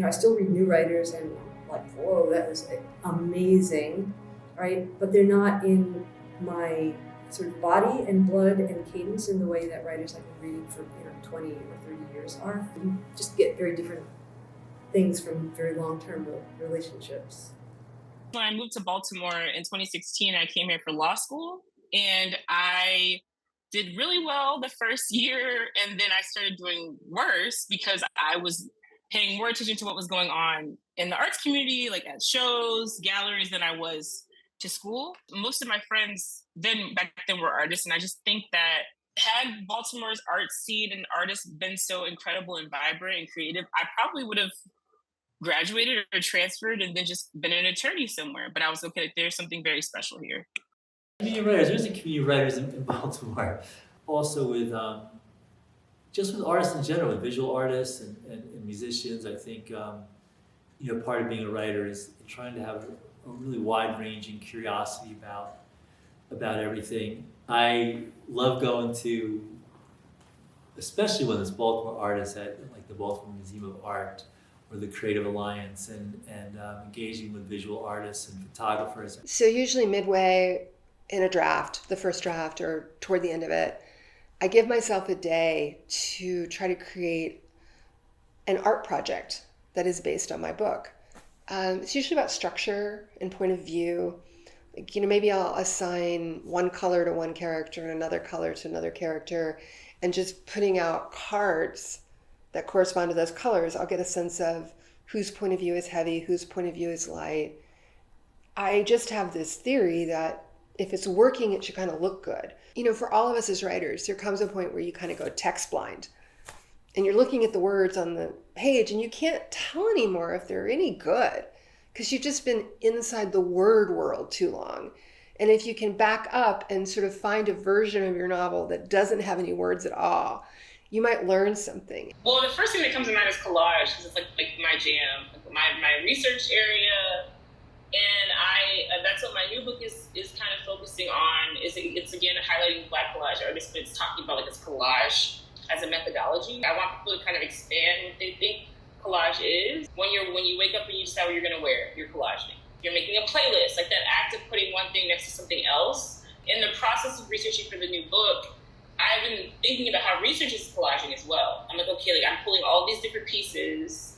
I still read new writers and I'm like, whoa, that was amazing, right? But they're not in my sort of body and blood and cadence in the way that writers I've been reading for 20 or 30 years are. You just get very different things from very long-term relationships. When I moved to Baltimore in 2016, I came here for law school, and I did really well the first year, and then I started doing worse because I was paying more attention to what was going on in the arts community, like at shows, galleries, than I was to school. Most of my friends back then were artists, and I just think that had Baltimore's art scene and artists been so incredible and vibrant and creative, I probably would have graduated or transferred and then just been an attorney somewhere. But I was okay, there's something very special here. Community writers, there's a community of writers in Baltimore, also with just with artists in general, with visual artists and musicians. I think part of being a writer is trying to have a really wide-ranging curiosity about everything. I love going to, especially when it's Baltimore artists at like the Baltimore Museum of Art or the Creative Alliance, and engaging with visual artists and photographers. So usually midway in a draft, the first draft or toward the end of it, I give myself a day to try to create an art project that is based on my book. It's usually about structure and point of view. Like, maybe I'll assign one color to one character and another color to another character, and just putting out cards that correspond to those colors, I'll get a sense of whose point of view is heavy, whose point of view is light. I just have this theory that if it's working, it should kind of look good. You know, for all of us as writers, there comes a point where you kind of go text blind and you're looking at the words on the page and you can't tell anymore if they're any good because you've just been inside the word world too long. And if you can back up and sort of find a version of your novel that doesn't have any words at all, you might learn something. Well, the first thing that comes to mind is collage, because it's like my jam, my research area. And that's what my new book is kind of focusing on. It's again highlighting Black collage artists, but it's talking about like this collage as a methodology. I want people to kind of expand what they think collage is. When you wake up and you decide what you're going to wear, you're collaging. You're making a playlist, like that act of putting one thing next to something else. In the process of researching for the new book, I've been thinking about how research is collaging as well. I'm like, okay, like I'm pulling all these different pieces.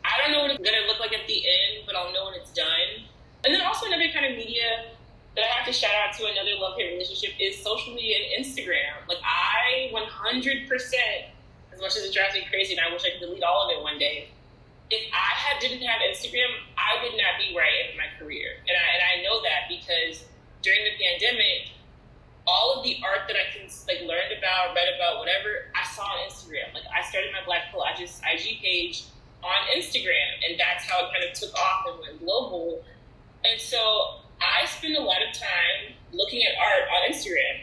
I don't know what it's gonna look like at the end, but I'll know when it's done. And then also another kind of media that I have to shout out to, another love-hate relationship, is social media and Instagram. Like I 100%, as much as it drives me crazy and I wish I could delete all of it one day, if I didn't have Instagram, I would not be where I am in my career. And I know that because during the pandemic, all of the art that I can like learned about, read about, whatever, I saw on Instagram. Like I started my Black Collages IG page on Instagram, and that's how it kind of took off and went global. And so I spend a lot of time looking at art on Instagram.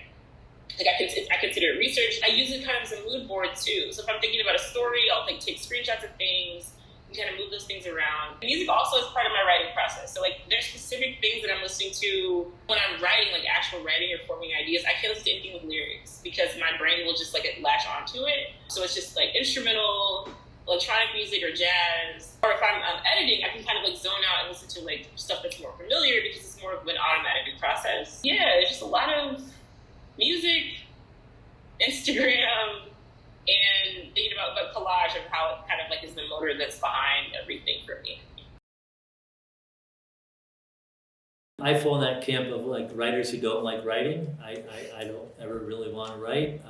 Like I consider it research. I use it kind of as a mood board too. So if I'm thinking about a story, I'll like take screenshots of things and kind of move those things around. Music also is part of my writing process. So like there's specific things that I'm listening to when I'm writing, like actual writing or forming ideas. I can't listen to anything with lyrics because my brain will just like latch onto it. So it's just like instrumental, electronic music or jazz. Or if I'm editing, I can kind of like zone out and listen to like stuff that's more familiar because it's more of an automatic process. Yeah, it's just a lot of music, Instagram, and thinking about the collage of how it kind of like is the motor that's behind everything for me. I fall in that camp of like writers who don't like writing. I don't ever really want to write.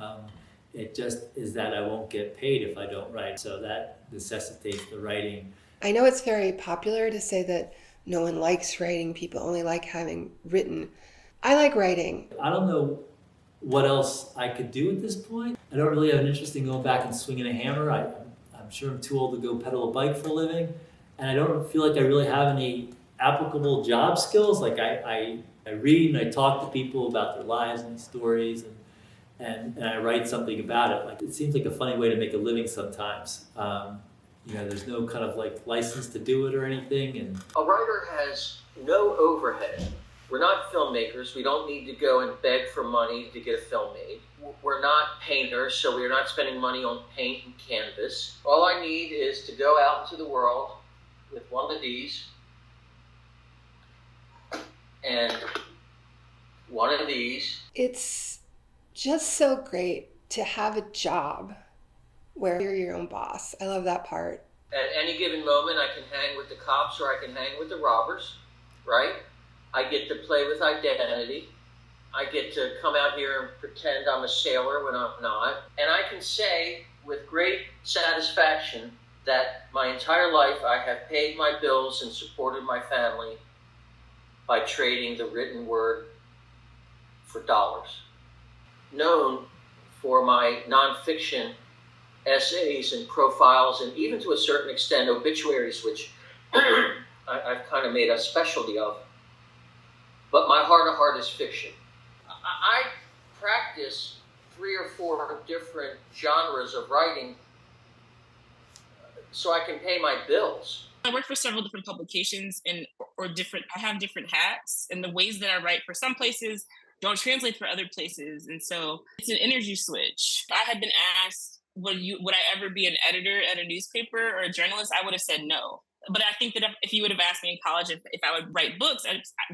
It just is that I won't get paid if I don't write. So that necessitates the writing. I know it's very popular to say that no one likes writing, people only like having written. I like writing. I don't know what else I could do at this point. I don't really have an interest in going back and swinging a hammer. I'm sure I'm too old to go pedal a bike for a living. And I don't feel like I really have any applicable job skills. Like I read and I talk to people about their lives and stories and I write something about it. Like it seems like a funny way to make a living sometimes. There's no kind of like license to do it or anything. And a writer has no overhead. We're not filmmakers. We don't need to go and beg for money to get a film made. We're not painters, so we're not spending money on paint and canvas. All I need is to go out into the world with one of these and one of these. It's just so great to have a job where you're your own boss. I love that part. At any given moment, I can hang with the cops or I can hang with the robbers, right? I get to play with identity. I get to come out here and pretend I'm a sailor when I'm not. And I can say with great satisfaction that my entire life I have paid my bills and supported my family by trading the written word for dollars. Known for my nonfiction essays and profiles and even to a certain extent obituaries, which I've kind of made a specialty of. But my heart of heart is fiction. I practice 3 or 4 different genres of writing so I can pay my bills. I work for several different publications I have different hats, and the ways that I write for some places don't translate for other places. And so it's an energy switch. If I had been asked, would I ever be an editor at a newspaper or a journalist, I would have said no. But I think that if you would have asked me in college if I would write books,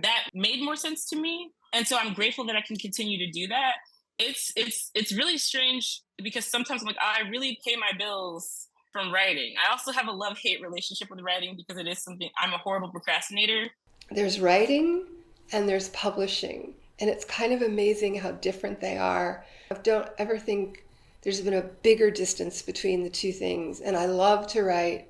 that made more sense to me. And so I'm grateful that I can continue to do that. It's really strange because sometimes I'm like, I really pay my bills from writing. I also have a love-hate relationship with writing because it is something, I'm a horrible procrastinator. There's writing and there's publishing. And it's kind of amazing how different they are. I don't ever think there's been a bigger distance between the two things. And I love to write,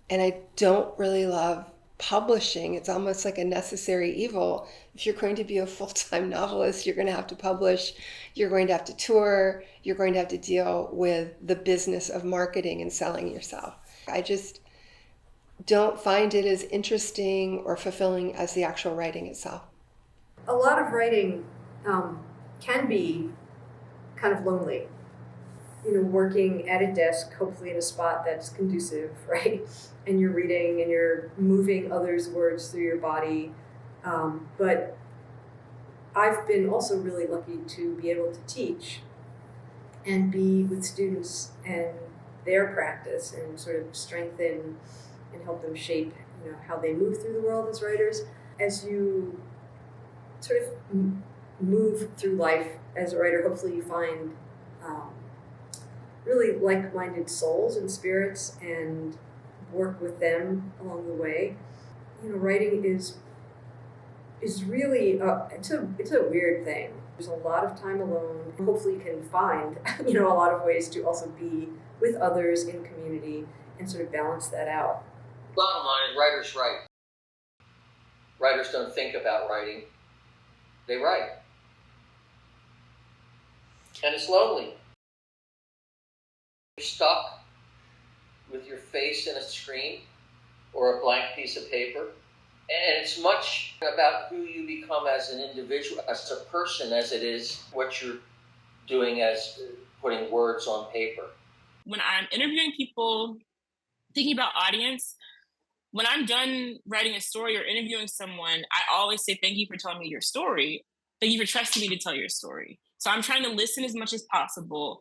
and I don't really love publishing. It's almost like a necessary evil. If you're going to be a full-time novelist, you're going to have to publish, you're going to have to tour, you're going to have to deal with the business of marketing and selling yourself. I just don't find it as interesting or fulfilling as the actual writing itself. A lot of writing can be kind of lonely. Working at a desk, hopefully in a spot that's conducive, right? And you're reading and you're moving others' words through your body. But I've been also really lucky to be able to teach and be with students and their practice and sort of strengthen and help them shape, how they move through the world as writers. As you sort of move through life as a writer, hopefully you find really like-minded souls and spirits and work with them along the way. Writing is really it's a weird thing. There's a lot of time alone. Hopefully you can find a lot of ways to also be with others in community and sort of balance that out. Bottom line is writers write. Writers don't think about writing. They write. And it's lonely. You're stuck with your face in a screen or a blank piece of paper. And it's much about who you become as an individual, as a person, as it is what you're doing as putting words on paper. When I'm interviewing people, thinking about audience, when I'm done writing a story or interviewing someone, I always say, thank you for telling me your story. Thank you for trusting me to tell your story. So I'm trying to listen as much as possible.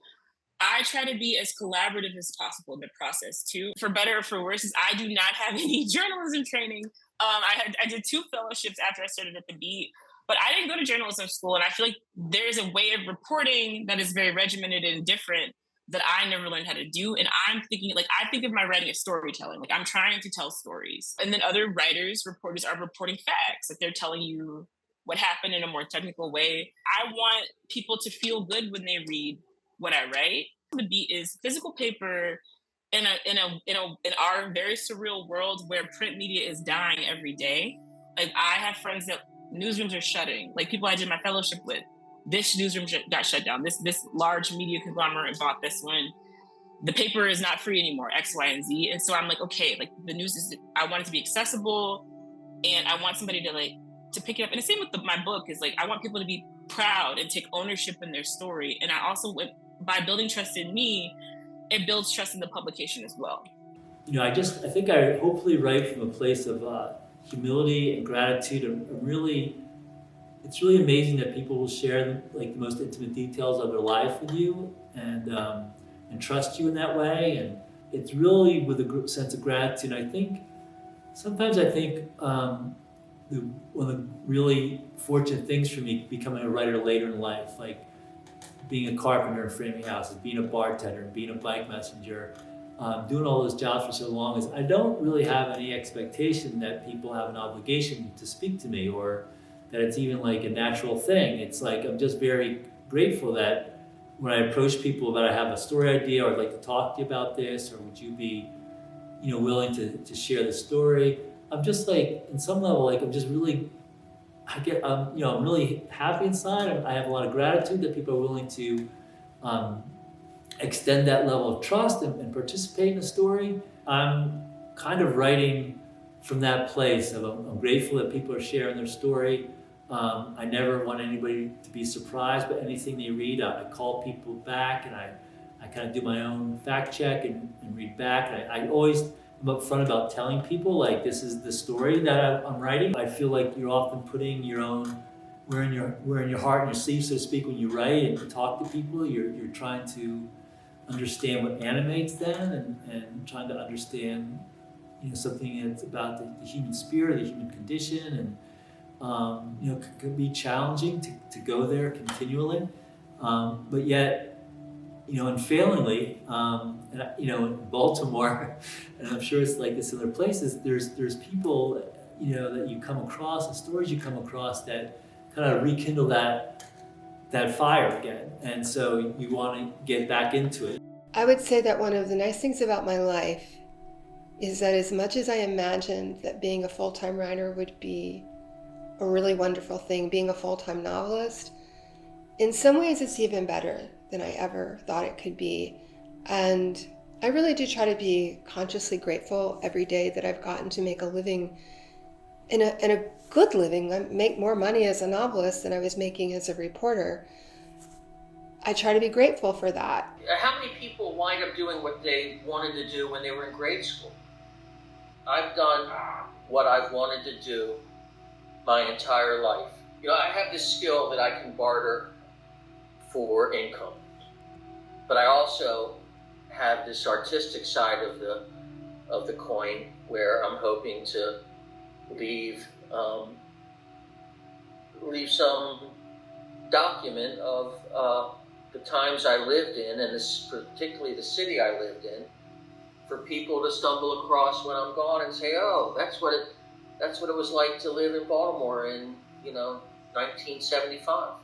I try to be as collaborative as possible in the process too. For better or for worse, is I do not have any journalism training. I did 2 fellowships after I started at the Beat, but I didn't go to journalism school. And I feel like there's a way of reporting that is very regimented and different that I never learned how to do. And I'm thinking, I think of my writing as storytelling. I'm trying to tell stories. And then other writers, reporters are reporting facts. They're telling you what happened in a more technical way. I want people to feel good when they read what I write. The Beat is physical paper in our very surreal world where print media is dying every day. I have friends that newsrooms are shutting. People I did my fellowship with, this newsroom got shut down. This large media conglomerate bought this one. The paper is not free anymore, X, Y, and Z. And so I'm okay, the news is, I want it to be accessible, and I want somebody to pick it up. And the same with my book is I want people to be proud and take ownership in their story. And I also, by building trust in me, it builds trust in the publication as well. I think I hopefully write from a place of humility and gratitude. It's really amazing that people will share the most intimate details of their life with you and trust you in that way. And it's really with a sense of gratitude. Sometimes I think one of the really fortunate things for me becoming a writer later in life, being a carpenter and framing houses, being a bartender, being a bike messenger, doing all those jobs for so long, is I don't really have any expectation that people have an obligation to speak to me or that it's even a natural thing. It's I'm just very grateful that when I approach people about I have a story idea or I'd like to talk to you about this, or would you be willing to share the story, I'm just in some level I'm just really I'm really happy inside. I have a lot of gratitude that people are willing to extend that level of trust and participate in the story. I'm kind of writing from that place of I'm grateful that people are sharing their story. I never want anybody to be surprised by anything they read. I call people back and I kind of do my own fact check and read back. I always am upfront about telling people this is the story that I'm writing. I feel you're often putting your own wearing your heart in your sleeve, so to speak, when you write and you talk to people. You're trying to understand what animates them and trying to understand something that's about the human spirit, the human condition, and could be challenging to go there continually, but yet unfailingly, in Baltimore, and I'm sure it's like this in other places, there's people, that you come across and stories you come across that kind of rekindle that fire again. And so you want to get back into it. I would say that one of the nice things about my life is that as much as I imagined that being a full-time writer would be a really wonderful thing, being a full-time novelist, in some ways it's even better than I ever thought it could be. And I really do try to be consciously grateful every day that I've gotten to make a living, in a good living. I make more money as a novelist than I was making as a reporter. I try to be grateful for that. How many people wind up doing what they wanted to do when they were in grade school? I've done what I've wanted to do my entire life. You know, I have this skill that I can barter for income, but I also have this artistic side of the coin where I'm hoping to leave some document of the times I lived in, and this, particularly the city I lived in, for people to stumble across when I'm gone and say, "Oh, that's what it was like to live in Baltimore in 1975."